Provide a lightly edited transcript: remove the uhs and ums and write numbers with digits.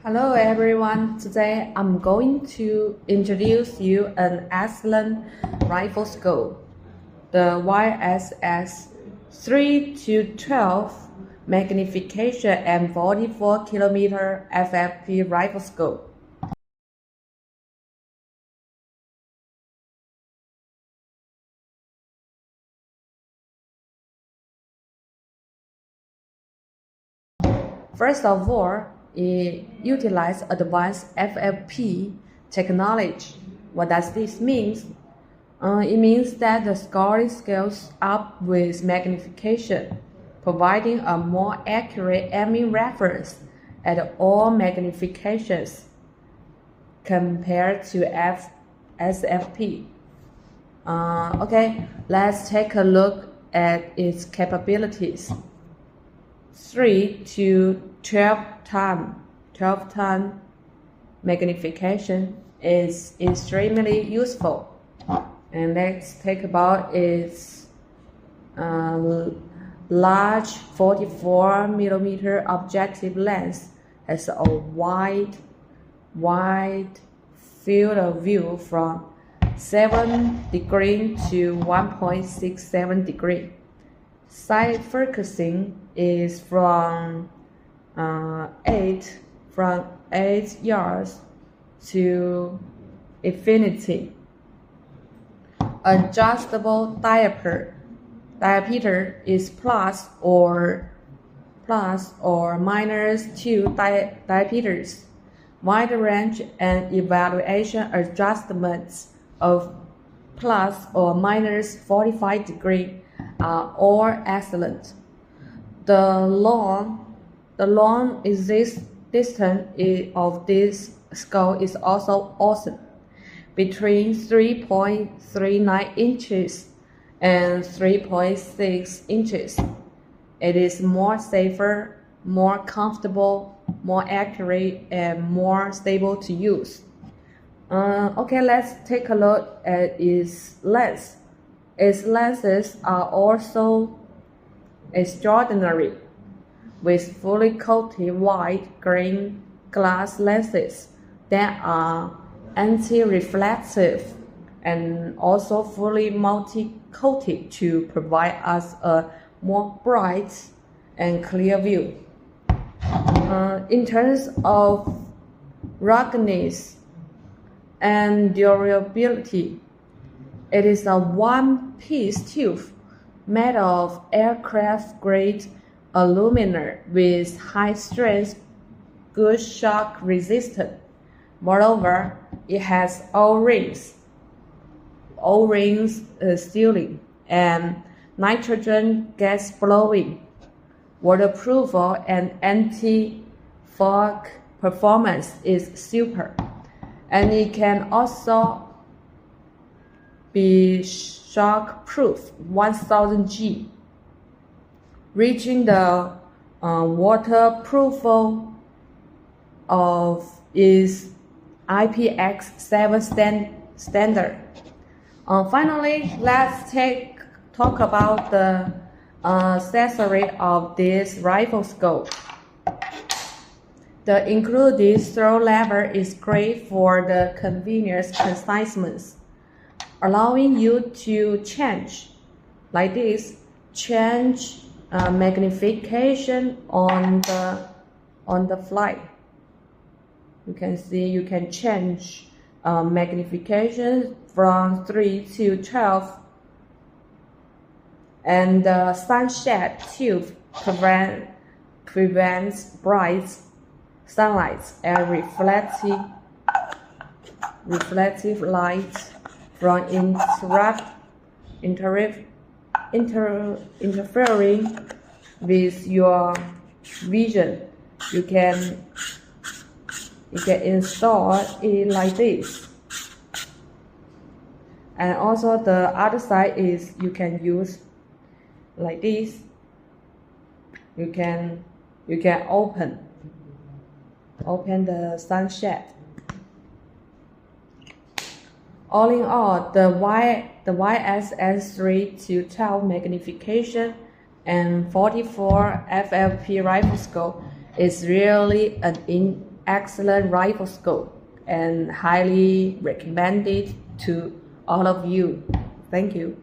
Hello everyone, today I'm going to introduce you an excellent riflescope, the YSS 3 to 12 magnification and 44 km FFP riflescope. First of all, it utilizes advanced FFP technology. What does this mean? It means that the scoring scales up with magnification, providing a more accurate aiming reference at all magnifications compared to SFP. Okay, let's take a look at its capabilities. 3 to 12 times magnification is extremely useful. And let's take about its large 44 mm objective lens has a wide field of view from 7 degrees to 1.67 degrees. Side focusing is from 8 yards to infinity. Adjustable diameter is plus or minus 2 diameters. Wide range and evaluation adjustments of plus or minus 45 degrees are all excellent. The long distance of this scope is also awesome, between 3.39 inches and 3.6 inches. It is more safer, more comfortable, more accurate, and more stable to use. Okay, let's take a look at its lens. Its lenses are also extraordinary, with fully coated white-green glass lenses that are anti-reflective and also fully multi-coated to provide us a more bright and clear view. In terms of ruggedness and durability, it is a one-piece tube made of aircraft-grade aluminum with high-strength, good shock resistance. Moreover, it has O-rings sealing, and nitrogen gas blowing. Waterproof and anti-fog performance is super, and it can also be shock-proof 1000 G, reaching the waterproof of its IPX7 standard. Finally, let's talk about the accessory of this riflescope. The included throw lever is great for the convenience conciseness, allowing you to change magnification on the fly. You can see you can change magnification from 3 to 12, and the sunshade tube prevents bright sunlight and reflective light from interfering with your vision. You can install it like this, and also the other side is you can use like this. You can open the sunshade. All in all, the YSS 3 to 12 magnification and 44 FFP riflescope is really an excellent riflescope and highly recommended to all of you. Thank you.